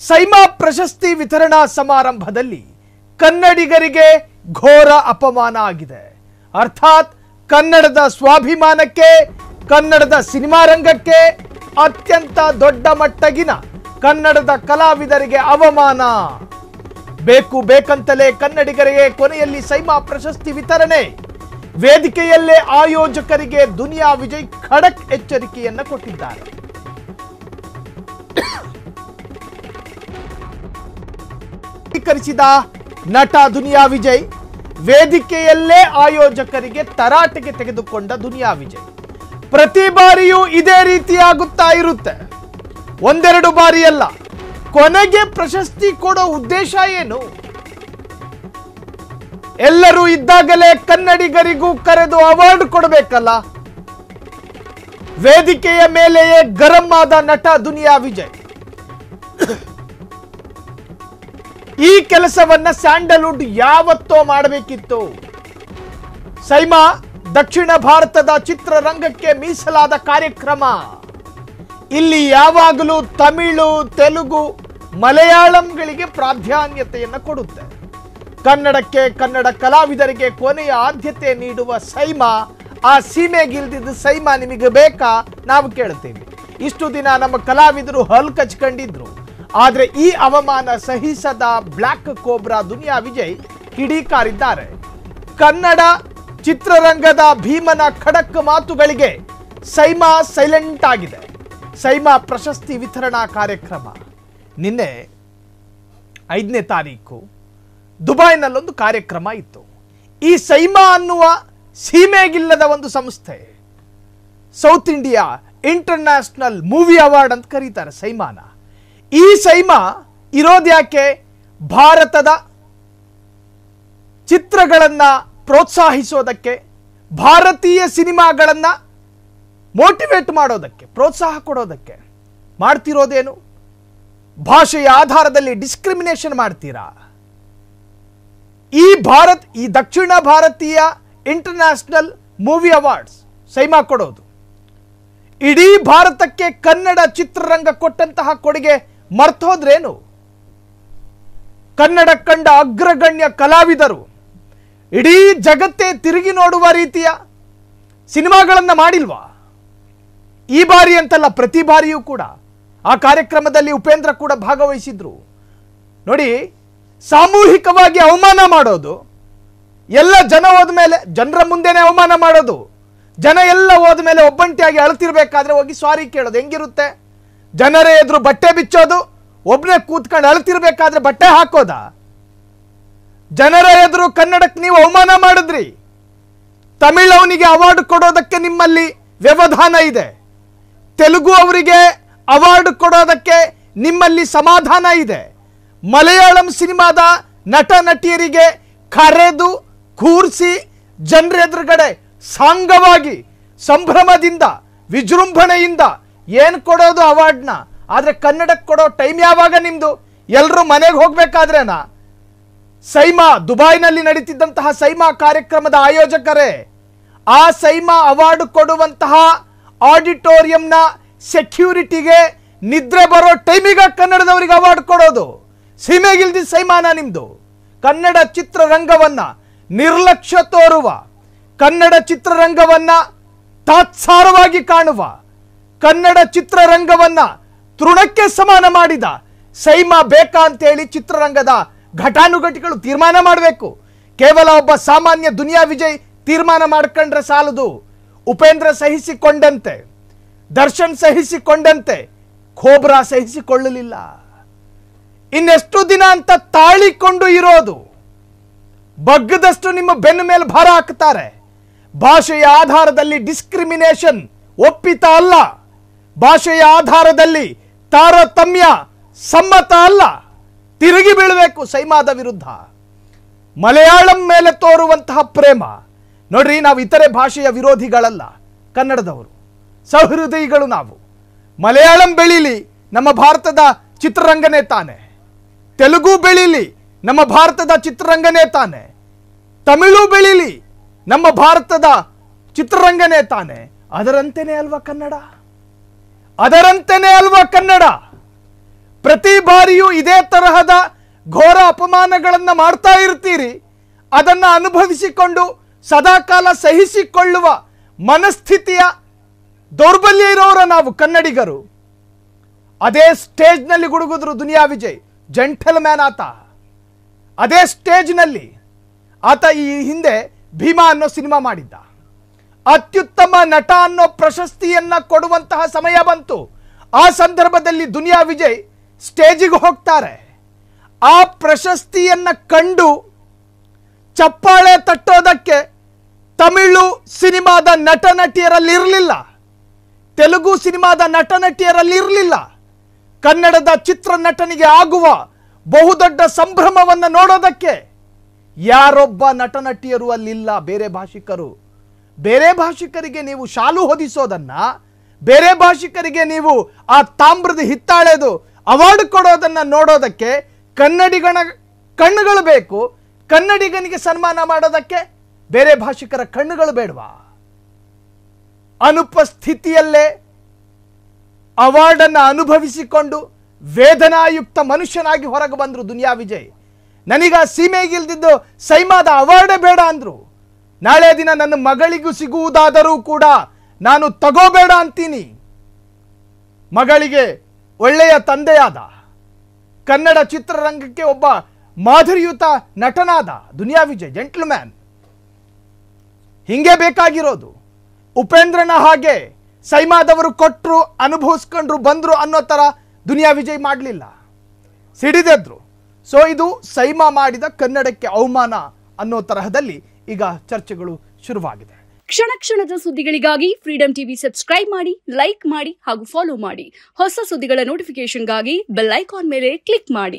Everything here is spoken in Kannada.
ಸೈಮಾ ಪ್ರಶಸ್ತಿ ವಿತರಣಾ ಸಮಾರಂಭದಲ್ಲಿ ಕನ್ನಡಿಗರಿಗೆ ಘೋರ ಅಪಮಾನ ಆಗಿದೆ. ಅರ್ಥಾತ್ ಕನ್ನಡದ ಸ್ವಾಭಿಮಾನಕ್ಕೆ, ಕನ್ನಡದ ಸಿನಿಮಾ ರಂಗಕ್ಕೆ ಅತ್ಯಂತ ದೊಡ್ಡ ಮಟ್ಟಗಿನ ಕನ್ನಡದ ಕಲಾವಿದರಿಗೆ ಅವಮಾನ. ಬೇಕಂತಲೇ ಕನ್ನಡಿಗರಿಗೆ ಕೊನೆಯಲ್ಲಿ ಸೈಮಾ ಪ್ರಶಸ್ತಿ ವಿತರಣೆ. ವೇದಿಕೆಯಲ್ಲೇ ಆಯೋಜಕರಿಗೆ ದುನಿಯಾ ವಿಜಯ್ ಖಡಕ್ ಎಚ್ಚರಿಕೆಯನ್ನು ಕೊಟ್ಟಿದ್ದಾರೆ. ಸ್ವೀಕರಿಸಿದ ನಟ ದುನಿಯಾ ವಿಜಯ್ ವೇದಿಕೆಯಲ್ಲೇ ಆಯೋಜಕರಿಗೆ ತರಾಟೆಗೆ ತೆಗೆದುಕೊಂಡ ದುನಿಯಾ ವಿಜಯ್. ಪ್ರತಿ ಬಾರಿಯೂ ಇದೇ ರೀತಿಯಾಗುತ್ತಾ ಇರುತ್ತೆ, ಒಂದೆರಡು ಬಾರಿಯಲ್ಲ. ಕೊನೆಗೆ ಪ್ರಶಸ್ತಿ ಕೊಡೋ ಉದ್ದೇಶ ಏನು? ಎಲ್ಲರೂ ಇದ್ದಾಗಲೇ ಕನ್ನಡಿಗರಿಗೂ ಕರೆದು ಅವಾರ್ಡ್ ಕೊಡಬೇಕಲ್ಲ. ವೇದಿಕೆಯ ಮೇಲೆಯೇ ಗರಂ ಆದ ನಟ ದುನಿಯಾ ವಿಜಯ್. ಈ ಕೆಲಸವನ್ನ ಸ್ಯಾಂಡಲ್ವುಡ್ ಯಾವತ್ತೋ ಮಾಡಬೇಕಿತ್ತು. ಸೈಮಾ ದಕ್ಷಿಣ ಭಾರತದ ಚಿತ್ರರಂಗಕ್ಕೆ ಮೀಸಲಾದ ಕಾರ್ಯಕ್ರಮ. ಇಲ್ಲಿ ಯಾವಾಗಲೂ ತಮಿಳು, ತೆಲುಗು, ಮಲಯಾಳಂಗಳಿಗೆ ಪ್ರಾಧಾನ್ಯತೆಯನ್ನು ಕೊಡುತ್ತೆ. ಕನ್ನಡಕ್ಕೆ, ಕನ್ನಡ ಕಲಾವಿದರಿಗೆ ಕೊನೆಯ ಆದ್ಯತೆ ನೀಡುವ ಸೈಮಾ ಆ ಸೀಮೆಗಿಲ್ದಿದ್ದ ಸೈಮಾ ನಿಮಗೆ ಬೇಕಾ? ನಾವು ಕೇಳ್ತೇವೆ. ಇಷ್ಟು ದಿನ ನಮ್ಮ ಕಲಾವಿದರು ಹಲ್ ಕಚ್ಕೊಂಡಿದ್ರು. ಆದರೆ ಈ ಅವಮಾನ ಸಹಿಸದ ಬ್ಲ್ಯಾಕ್ ಕೋಬ್ರಾ ದುನಿಯಾ ವಿಜಯ್ ಕಿಡಿಕಾರಿದ್ದಾರೆ. ಕನ್ನಡ ಚಿತ್ರರಂಗದ ಭೀಮನ ಖಡಕ್ ಮಾತುಗಳಿಗೆ ಸೈಮಾ ಸೈಲೆಂಟ್ ಆಗಿದೆ. ಸೈಮಾ ಪ್ರಶಸ್ತಿ ವಿತರಣಾ ಕಾರ್ಯಕ್ರಮ ನಿನ್ನೆ 5ನೇ ತಾರೀಕು ದುಬೈನಲ್ಲೊಂದು ಕಾರ್ಯಕ್ರಮ ಇತ್ತು. ಈ ಸೈಮಾ ಅನ್ನುವ ಸೀಮೆಗಿಲ್ಲದ ಒಂದು ಸಂಸ್ಥೆ, south India international movie award ಅಂತ ಕರೀತಾರೆ ಸೈಮಾನ. ಈ ಸೈಮಾ ಇರೋದ್ಯಾಕೆ? ಭಾರತದ ಚಿತ್ರಗಳನ್ನು ಪ್ರೋತ್ಸಾಹಿಸೋದಕ್ಕೆ, ಭಾರತೀಯ ಸಿನಿಮಾಗಳನ್ನು ಮೋಟಿವೇಟ್ ಮಾಡೋದಕ್ಕೆ, ಪ್ರೋತ್ಸಾಹ ಕೊಡೋದಕ್ಕೆ. ಮಾಡ್ತಿರೋದೇನು? ಭಾಷೆಯ ಆಧಾರದಲ್ಲಿ ಡಿಸ್ಕ್ರಿಮಿನೇಷನ್ ಮಾಡ್ತೀರಾ? ಈ ದಕ್ಷಿಣ ಭಾರತೀಯ ಇಂಟರ್ನ್ಯಾಷನಲ್ ಮೂವಿ ಅವಾರ್ಡ್ಸ್ ಸೈಮಾ ಕೊಡೋದು ಇಡೀ ಭಾರತಕ್ಕೆ ಕನ್ನಡ ಚಿತ್ರರಂಗ ಕೊಟ್ಟಂತಹ ಕೊಡುಗೆ ಮರ್ತೋದ್ರೇನು? ಕನ್ನಡ ಕಂಡ ಅಗ್ರಗಣ್ಯ ಕಲಾವಿದರು ಇಡೀ ಜಗತ್ತೇ ತಿರುಗಿ ನೋಡುವ ರೀತಿಯ ಸಿನಿಮಾಗಳನ್ನು ಮಾಡಿಲ್ವಾ? ಈ ಬಾರಿ ಅಂತಲ್ಲ, ಪ್ರತಿ ಬಾರಿಯೂ ಕೂಡ ಆ ಕಾರ್ಯಕ್ರಮದಲ್ಲಿ ಉಪೇಂದ್ರ ಕೂಡ ಭಾಗವಹಿಸಿದ್ರು. ನೋಡಿ, ಸಾಮೂಹಿಕವಾಗಿ ಅವಮಾನ ಮಾಡೋದು, ಎಲ್ಲ ಜನ ಹೋದ್ಮೇಲೆ ಜನರ ಮುಂದೆನೆ ಅವಮಾನ ಮಾಡೋದು, ಜನ ಎಲ್ಲ ಹೋದ್ಮೇಲೆ ಒಬ್ಬಂಟಿಯಾಗಿ ಅಳ್ತಿರ್ಬೇಕಾದ್ರೆ ಹೋಗಿ ಸಾರಿ ಕೇಳೋದು ಹೆಂಗಿರುತ್ತೆ? ಜನರೇ ಎದುರು ಬಟ್ಟೆ ಬಿಚ್ಚೋದು, ಒಬ್ಬನೇ ಕೂತ್ಕೊಂಡು ಅಳ್ತಿರ್ಬೇಕಾದ್ರೆ ಬಟ್ಟೆ ಹಾಕೋದ? ಜನರ ಎದುರು ಕನ್ನಡಕ್ಕೆ ನೀವು ಅವಮಾನ ಮಾಡಿದ್ರಿ. ತಮಿಳವನಿಗೆ ಅವಾರ್ಡ್ ಕೊಡೋದಕ್ಕೆ ನಿಮ್ಮಲ್ಲಿ ವ್ಯವಧಾನ ಇದೆ, ತೆಲುಗು ಅವರಿಗೆ ಅವಾರ್ಡ್ ಕೊಡೋದಕ್ಕೆ ನಿಮ್ಮಲ್ಲಿ ಸಮಾಧಾನ ಇದೆ. ಮಲಯಾಳಂ ಸಿನಿಮಾದ ನಟ ನಟಿಯರಿಗೆ ಕರೆದು ಕೂರಿಸಿ ಜನರ ಎದುರುಗಡೆ ಸಾಂಗವಾಗಿ ಸಂಭ್ರಮದಿಂದ ವಿಜೃಂಭಣೆಯಿಂದ ಏನು ಕೊಡೋದು ಅವಾರ್ಡ್ನ. ಆದರೆ ಕನ್ನಡಕ್ಕೆ ಕೊಡೋ ಟೈಮ್ ಯಾವಾಗ ನಿಮ್ದು? ಎಲ್ಲರೂ ಮನೆಗೆ ಹೋಗ್ಬೇಕಾದ್ರೇನಾ? ಸೈಮಾ ದುಬೈನಲ್ಲಿ ನಡೀತಿದ್ದಂತಹ ಸೈಮಾ ಕಾರ್ಯಕ್ರಮದ ಆಯೋಜಕರೇ ಆ ಸೈಮಾ ಅವಾರ್ಡ್ ಕೊಡುವಂತಹ ಆಡಿಟೋರಿಯಂನ ಸೆಕ್ಯೂರಿಟಿಗೆ ನಿದ್ರೆ ಬರೋ ಟೈಮಿಗೆ ಕನ್ನಡದವರಿಗೆ ಅವಾರ್ಡ್ ಕೊಡೋದು. ಸೀಮೆಗಿಲ್ದಿ ಸೈಮಾನ ನಿಮ್ದು. ಕನ್ನಡ ಚಿತ್ರರಂಗವನ್ನ ನಿರ್ಲಕ್ಷ್ಯ ತೋರುವ, ಕನ್ನಡ ಚಿತ್ರರಂಗವನ್ನ ತಾತ್ಸಾರವಾಗಿ ಕಾಣುವ, ಕನ್ನಡ ಚಿತ್ರರಂಗವನ್ನ ತೃಣಕ್ಕೆ ಸಮಾನ ಮಾಡಿದ ಸೈಮಾ ಬೇಕಾ ಅಂತೇಳಿ ಚಿತ್ರರಂಗದ ಘಟಾನುಘಟಿಗಳು ತೀರ್ಮಾನ ಮಾಡಬೇಕು. ಕೇವಲ ಒಬ್ಬ ಸಾಮಾನ್ಯ ದುನಿಯಾ ವಿಜಯ್ ತೀರ್ಮಾನ ಮಾಡ್ಕೊಂಡ್ರೆ ಸಾಲದು. ಉಪೇಂದ್ರ ಸಹಿಸಿಕೊಂಡಂತೆ, ದರ್ಶನ್ ಸಹಿಸಿಕೊಂಡಂತೆ ಕೋಬ್ರಾ ಸಹಿಸಿಕೊಳ್ಳಲಿಲ್ಲ. ಇನ್ನೆಷ್ಟು ದಿನ ಅಂತ ತಾಳಿಕೊಂಡು ಇರೋದು? ಬಗ್ಗದಷ್ಟು ನಿಮ್ಮ ಬೆನ್ನ ಮೇಲೆ ಭಾರ ಹಾಕ್ತಾರೆ. ಭಾಷೆಯ ಆಧಾರದಲ್ಲಿ ಡಿಸ್ಕ್ರಿಮಿನೇಷನ್ ಒಪ್ಪಿತ ಅಲ್ಲ. ಭಾಷೆಯ ಆಧಾರದಲ್ಲಿ ತಾರತಮ್ಯ ಸಮ್ಮತ ಅಲ್ಲ. ತಿರುಗಿ ಬೀಳಬೇಕು ಸೈಮಾದ ವಿರುದ್ಧ. ಮಲಯಾಳಂ ಮೇಲೆ ತೋರುವಂತಹ ಪ್ರೇಮ ನೋಡ್ರಿ, ನಾವು ಇತರೆ ಭಾಷೆಯ ವಿರೋಧಿಗಳಲ್ಲ, ಕನ್ನಡದವರು ಸಹೃದಯಿಗಳು ನಾವು. ಮಲಯಾಳಂ ಬೆಳೀಲಿ, ನಮ್ಮ ಭಾರತದ ಚಿತ್ರರಂಗನೇ ತಾನೆ. ತೆಲುಗು ಬೆಳೀಲಿ, ನಮ್ಮ ಭಾರತದ ಚಿತ್ರರಂಗನೇ ತಾನೆ. ತಮಿಳು ಬೆಳೀಲಿ, ನಮ್ಮ ಭಾರತದ ಚಿತ್ರರಂಗನೇ ತಾನೆ. ಅದರಂತೆಯೇ ಅಲ್ವಾ ಕನ್ನಡ? ಅದರಂತೆಯೇ ಅಲ್ವಾ ಕನ್ನಡ? ಪ್ರತಿ ಬಾರಿಯೂ ಇದೇ ತರಹದ ಘೋರ ಅಪಮಾನಗಳನ್ನ ಮಾಡ್ತಾ ಇರ್ತೀರಿ. ಅದನ್ನ ಅನುಭವಿಸಿಕೊಂಡು ಸದಾಕಾಲ ಸಹಿಸಿಕೊಳ್ಳುವ ಮನಸ್ಥಿತಿಯ ದೌರ್ಬಲ್ಯ ಇರೋರ ನಾವು ಕನ್ನಡಿಗರು. ಅದೇ ಸ್ಟೇಜ್ನಲ್ಲಿ ಗುಡುಗುದ್ರು ದುನಿಯಾ ವಿಜಯ್, ಜೆಂಟಲ್ ಮ್ಯಾನ್ ಆತ. ಅದೇ ಸ್ಟೇಜ್ನಲ್ಲಿ ಆತ ಈ ಹಿಂದೆ ಭೀಮಾ ಅನ್ನೋ ಸಿನಿಮಾ ಮಾಡಿದ್ದ. ಅತ್ಯುತ್ತಮ ನಟ ಅನ್ನೋ ಪ್ರಶಸ್ತಿಯನ್ನ ಕೊಡುವಂತಹ ಸಮಯ ಬಂತು. ಆ ಸಂದರ್ಭದಲ್ಲಿ ದುನಿಯಾ ವಿಜಯ್ ಸ್ಟೇಜಿಗೆ ಹೋಗ್ತಾರೆ. ಆ ಪ್ರಶಸ್ತಿಯನ್ನ ಕಂಡು ಚಪ್ಪಾಳೆ ತಟ್ಟೋದಕ್ಕೆ ತಮಿಳು ಸಿನಿಮಾದ ನಟ ನಟಿಯರಲ್ಲಿ ಇರಲಿಲ್ಲ, ತೆಲುಗು ಸಿನಿಮಾದ ನಟ ನಟಿಯರಲ್ಲಿ ಇರಲಿಲ್ಲ. ಕನ್ನಡದ ಚಿತ್ರನಟನಿಗೆ ಆಗುವ ಬಹುದೊಡ್ಡ ಸಂಭ್ರಮವನ್ನು ನೋಡೋದಕ್ಕೆ ಯಾರೊಬ್ಬ ನಟ ನಟಿಯರು ಅಲ್ಲಿಲ್ಲ. ಬೇರೆ ಭಾಷಿಕರು, ಬೇರೆ ಭಾಷಿಕರಿಗೆ ನೀವು ಶಾಲು ಹೊದಿಸೋದನ್ನ, ಬೇರೆ ಭಾಷಿಕರಿಗೆ ನೀವು ಆ ತಾಮ್ರದ ಹಿತ್ತಾಳೆದು ಅವಾರ್ಡ್ ಕೊಡೋದನ್ನ ನೋಡೋದಕ್ಕೆ ಕನ್ನಡಿಗನ ಕಣ್ಣುಗಳು ಬೇಕು. ಕನ್ನಡಿಗನಿಗೆ ಸನ್ಮಾನ ಮಾಡೋದಕ್ಕೆ ಬೇರೆ ಭಾಷಿಕರ ಕಣ್ಣುಗಳು ಬೇಡವಾ? ಅನುಪಸ್ಥಿತಿಯಲ್ಲೇ ಅವಾರ್ಡನ್ನು ಅನುಭವಿಸಿಕೊಂಡು ವೇದನಾಯುಕ್ತ ಮನುಷ್ಯನಾಗಿ ಹೊರಗೆ ಬಂದರು ದುನಿಯಾ ವಿಜಯ್. ನನಗ ಸೀಮೆಗಿಲ್ದಿದ್ದು ಸೈಮಾದ ಅವಾರ್ಡೇ ಬೇಡ ಅಂದ್ರು. ನಾಳೆ ದಿನ ನನ್ನ ಮಗಳಿಗೂ ಸಿಗುವುದಾದರೂ ಕೂಡ ನಾನು ತಗೋಬೇಡ ಅಂತೀನಿ. ಮಗಳಿಗೆ ಒಳ್ಳೆಯ ತಂದೆಯಾದ, ಕನ್ನಡ ಚಿತ್ರರಂಗಕ್ಕೆ ಒಬ್ಬ ಮಾಧುರ್ಯುತ ನಟನಾದ ದುನಿಯಾ ವಿಜಯ್, ಜೆಂಟ್ಲ್ಮ್ಯಾನ್. ಹಿಂಗೆ ಬೇಕಾಗಿರೋದು. ಉಪೇಂದ್ರನ ಹಾಗೆ ಸೈಮಾದವರು ಕೊಟ್ಟರು, ಅನುಭವಿಸ್ಕೊಂಡ್ರು, ಬಂದ್ರು ಅನ್ನೋ ತರ ದುನಿಯಾ ವಿಜಯ್ ಮಾಡಲಿಲ್ಲ, ಸಿಡಿದೆದ್ರು. ಸೊ ಇದು ಸೈಮಾ ಮಾಡಿದ ಕನ್ನಡಕ್ಕೆ ಅವಮಾನ ಅನ್ನೋ ತರಹದಲ್ಲಿ ಈಗ ಚರ್ಚೆಗಳು ಶುರುವಾಗಿದೆ. ಕ್ಷಣ ಕ್ಷಣದ ಸುದ್ದಿಗಳಿಗಾಗಿ ಫ್ರೀಡಂ ಟಿವಿ ಸಬ್ಸ್ಕ್ರೈಬ್ ಮಾಡಿ, ಲೈಕ್ ಮಾಡಿ ಹಾಗೂ ಫಾಲೋ ಮಾಡಿ. ಹೊಸ ಸುದ್ದಿಗಳ ನೋಟಿಫಿಕೇಶನ್ಗಾಗಿ ಬೆಲ್ ಐಕಾನ್ ಮೇಲೆ ಕ್ಲಿಕ್ ಮಾಡಿ.